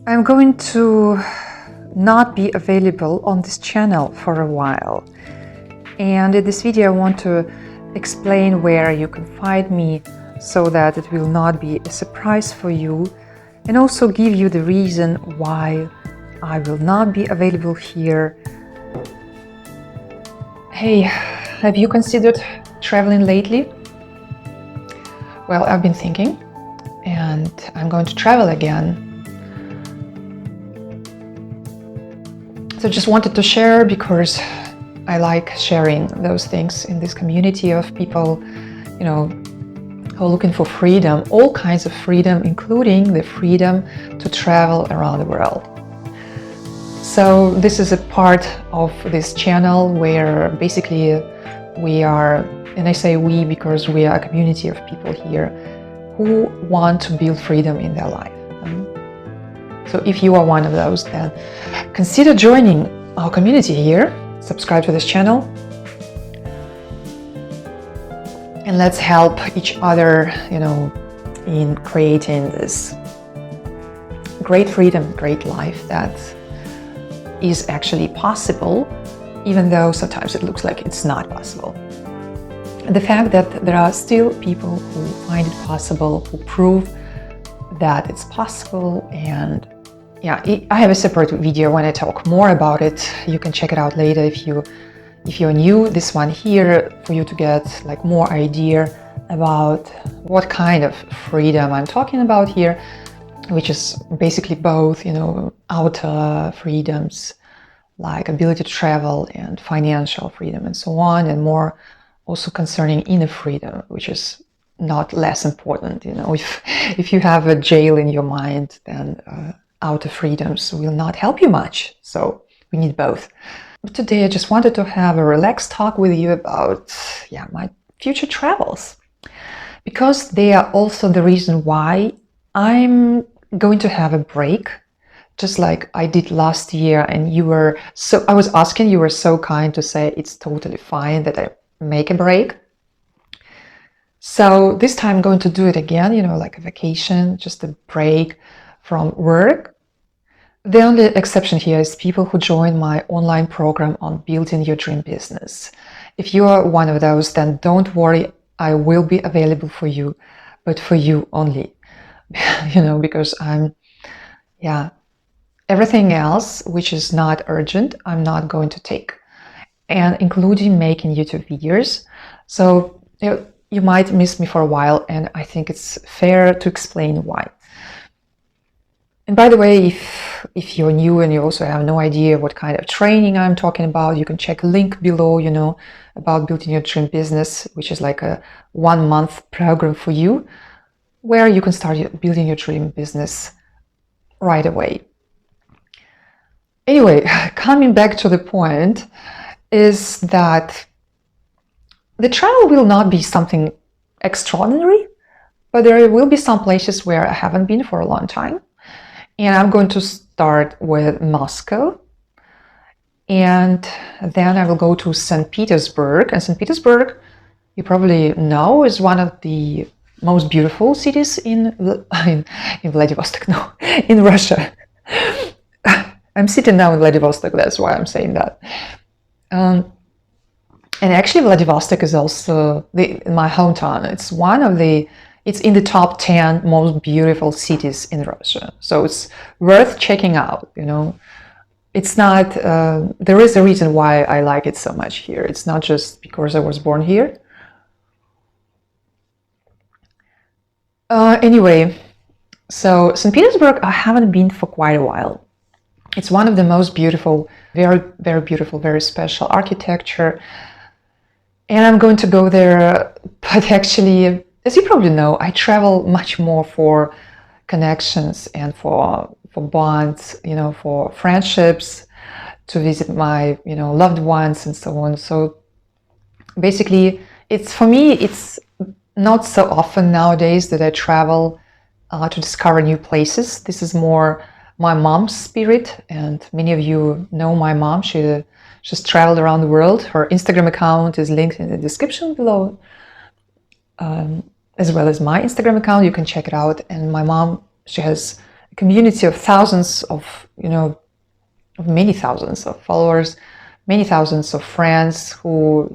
I'm going to not be available on this channel for a while. And in this video, I want to explain where you can find me so that it will not be a surprise for you, and also give you the reason why I will not be available here. Hey, have you considered traveling lately? Well, I've been thinking, and I'm going to travel again. So just wanted to share because I like sharing those things in this community of people, who are looking for freedom, all kinds of freedom, including the freedom to travel around the world. So this is a part of this channel where basically we are, and I say we because we are a community of people here who want to build freedom in their life. So if you are one of those, then consider joining our community here, subscribe to this channel, and let's help each other, in creating this great freedom, great life that is actually possible, even though sometimes it looks like it's not possible. And the fact that there are still people who find it possible, who prove that it's possible. And I have a separate video when I talk more about it. You can check it out later if you're new. This one here for you to get like more idea about what kind of freedom I'm talking about here, which is basically both, outer freedoms like ability to travel and financial freedom and so on, and more also concerning inner freedom, which is not less important. If you have a jail in your mind, then outer freedoms will not help you much. So we need both. But today I just wanted to have a relaxed talk with you about my future travels, because they are also the reason why I'm going to have a break, just like I did last year. And I was asking, you were so kind to say it's totally fine that I make a break. So this time I'm going to do it again, like a vacation, just a break from work. The only exception here is people who join my online program on building your dream business. If you are one of those, then don't worry, I will be available for you, but for you only, because everything else, which is not urgent, I'm not going to take, and including making YouTube videos. So you might miss me for a while, and I think it's fair to explain why. And by the way, if you're new and you also have no idea what kind of training I'm talking about, you can check a link below, about building your dream business, which is like a 1-month program for you, where you can start building your dream business right away. Anyway, coming back to the point is that the travel will not be something extraordinary, but there will be some places where I haven't been for a long time. And I'm going to start with Moscow, and then I will go to St. Petersburg. And St. Petersburg, you probably know, is one of the most beautiful cities in Vladivostok, no, in Russia. I'm sitting now in Vladivostok, that's why I'm saying that. And actually Vladivostok is also my hometown. It's in the top 10 most beautiful cities in Russia. So it's worth checking out, It's not, there is a reason why I like it so much here. It's not just because I was born here. Anyway, so St. Petersburg, I haven't been for quite a while. It's one of the most beautiful, very, very beautiful, very special architecture. And I'm going to go there, but actually, as you probably know, I travel much more for connections and for bonds, for friendships, to visit my, loved ones and so on. So basically, for me, it's not so often nowadays that I travel to discover new places. This is more my mom's spirit, and many of you know my mom. She's traveled around the world. Her Instagram account is linked in the description below. As well as my Instagram account, you can check it out. And my mom, she has a community of thousands of, of many thousands of followers, many thousands of friends who,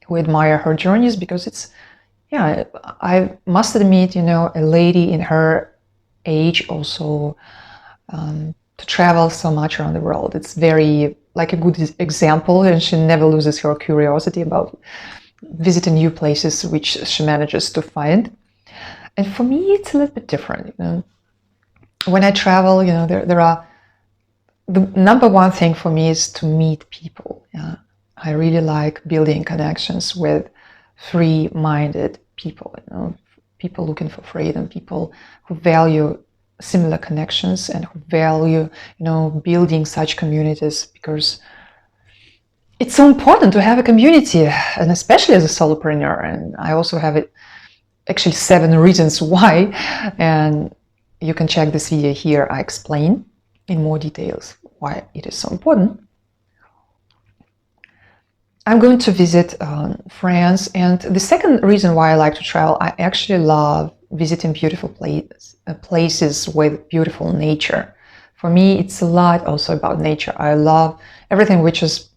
who admire her journeys, because it's, I must admit, a lady in her age also, to travel so much around the world. It's very, like, a good example, and she never loses her curiosity about visiting new places which she manages to find. And for me, it's a little bit different. When I travel, there are, the number one thing for me is to meet people. I really like building connections with free-minded people, people looking for freedom, people who value similar connections and who value, building such communities, because it's so important to have a community, and especially as a solopreneur. And I also have actually 7 reasons why, and you can check this video here. I explain in more details why it is so important. I'm going to visit France, and the second reason why I like to travel, I actually love visiting beautiful places with beautiful nature. For me, it's a lot also about nature. I love everything which is,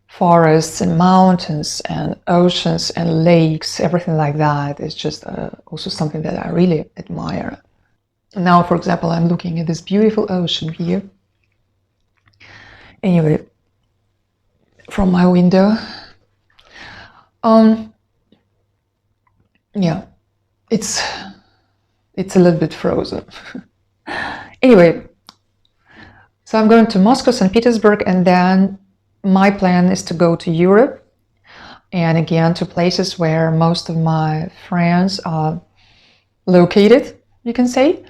forests and mountains and oceans and lakes, everything like that is just also something that I really admire. Now, for example, I'm looking at this beautiful ocean here. Anyway, from my window. Yeah, it's a little bit frozen. Anyway, so I'm going to Moscow, St. Petersburg, and then my plan is to go to Europe, and again to places where most of my friends are located, you can say.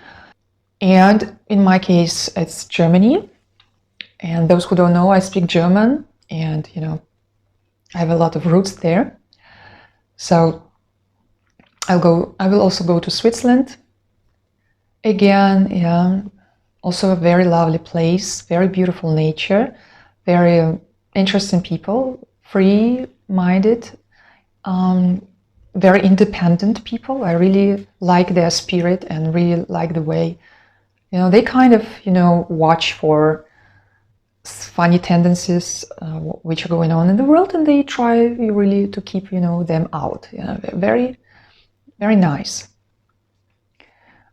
And in my case, it's Germany. And those who don't know, I speak German, and I have a lot of roots there. So I will also go to Switzerland. Again, also a very lovely place, very beautiful nature, very interesting people, free-minded, very independent people. I really like their spirit and really like the way, they kind of, watch for funny tendencies which are going on in the world, and they try really to keep, them out. Very, very nice.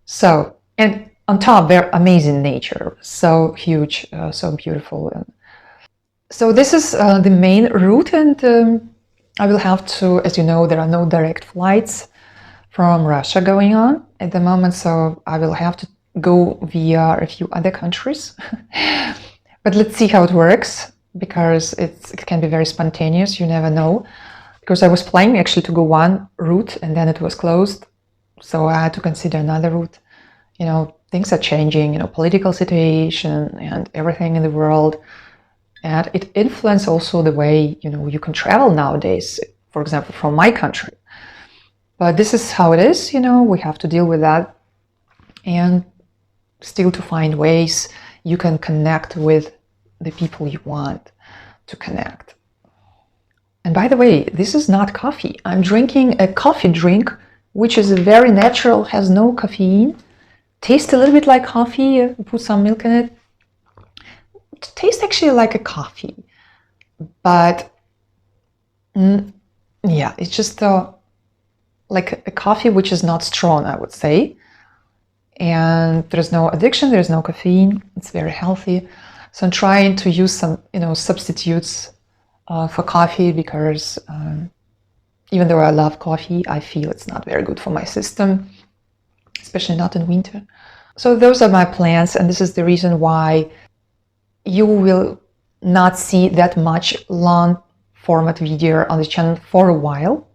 So, and on top, they're amazing nature, so huge, so beautiful. So this is the main route, and I will have to, as you know, there are no direct flights from Russia going on at the moment, so I will have to go via a few other countries. But let's see how it works, because it can be very spontaneous, you never know. Because I was planning actually to go one route and then it was closed, so I had to consider another route. Things are changing, political situation and everything in the world. And it influences also the way, you can travel nowadays, for example, from my country. But this is how it is, we have to deal with that. And still to find ways you can connect with the people you want to connect. And by the way, this is not coffee. I'm drinking a coffee drink, which is very natural, has no caffeine. Tastes a little bit like coffee, put some milk in it. It tastes actually like a coffee, but yeah, it's just like a coffee which is not strong, I would say. And there's no addiction, there's no caffeine, it's very healthy. So I'm trying to use some, substitutes for coffee, because even though I love coffee, I feel it's not very good for my system, especially not in winter. So those are my plans, and this is the reason why you will not see that much long format video on the channel for a while,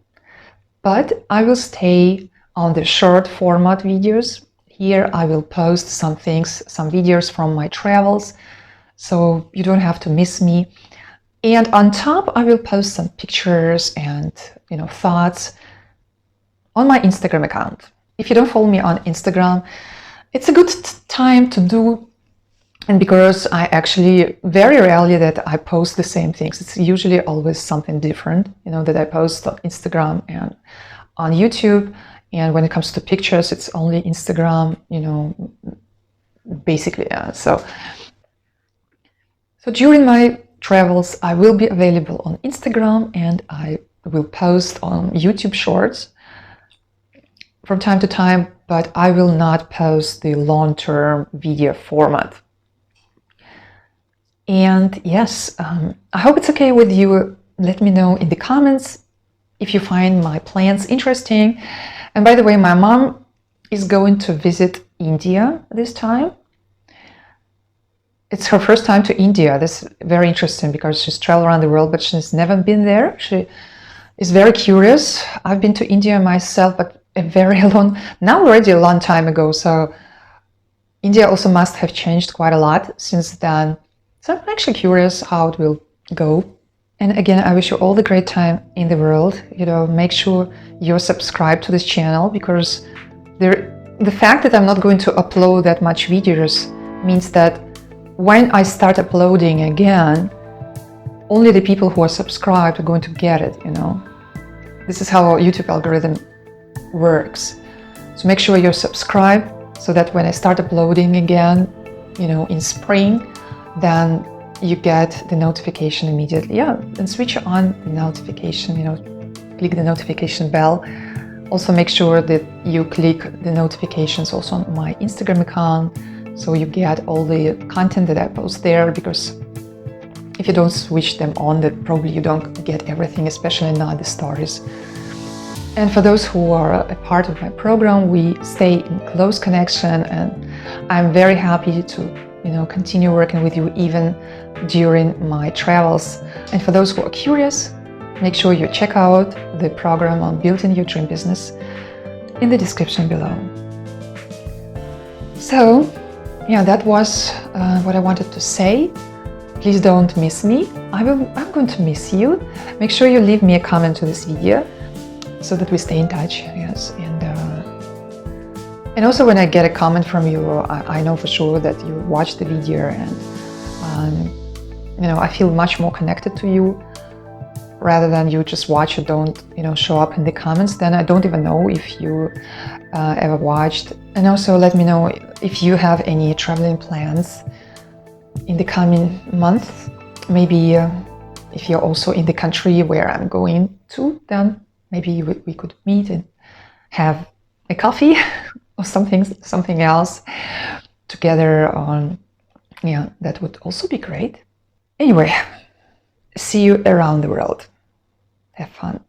but I will stay on the short format videos. Here I will post some things, some videos from my travels, so you don't have to miss me. And on top, I will post some pictures and, thoughts on my Instagram account. If you don't follow me on Instagram, it's a good time to do. And because I actually very rarely that I post the same things. It's usually always something different, that I post on Instagram and on YouTube. And when it comes to pictures, it's only Instagram, basically. So during my travels, I will be available on Instagram, and I will post on YouTube Shorts from time to time, but I will not post the long-term video format. And yes, I hope it's okay with you. Let me know in the comments if you find my plans interesting. And by the way, my mom is going to visit India this time. It's her first time to India. That's very interesting because she's traveled around the world, but she's never been there. She is very curious. I've been to India myself, but now already a long time ago. So India also must have changed quite a lot since then. So I'm actually curious how it will go. And again, I wish you all the great time in the world. Make sure you're subscribed to this channel, because the fact that I'm not going to upload that much videos means that when I start uploading again, only the people who are subscribed are going to get it, This is how our YouTube algorithm works. So make sure you're subscribed so that when I start uploading again, in spring, then you get the notification immediately. Yeah, and switch on the notification, click the notification bell. Also make sure that you click the notifications also on my Instagram account, so you get all the content that I post there, because if you don't switch them on, then probably you don't get everything, especially not the stories. And for those who are a part of my program, we stay in close connection, and I'm very happy to continue working with you even during my travels. And for those who are curious, make sure you check out the program on Building Your Dream Business in the description below. So, yeah, that was what I wanted to say. Please don't miss me. I'm going to miss you. Make sure you leave me a comment to this video so that we stay in touch. Yes, and also when I get a comment from you, I know for sure that you watched the video, and I feel much more connected to you, rather than you just watch or don't show up in the comments. Then I don't even know if you ever watched. And also let me know if you have any traveling plans in the coming month. Maybe if you're also in the country where I'm going to, then maybe we could meet and have a coffee or something else together. That would also be great. Anyway, see you around the world. Have fun.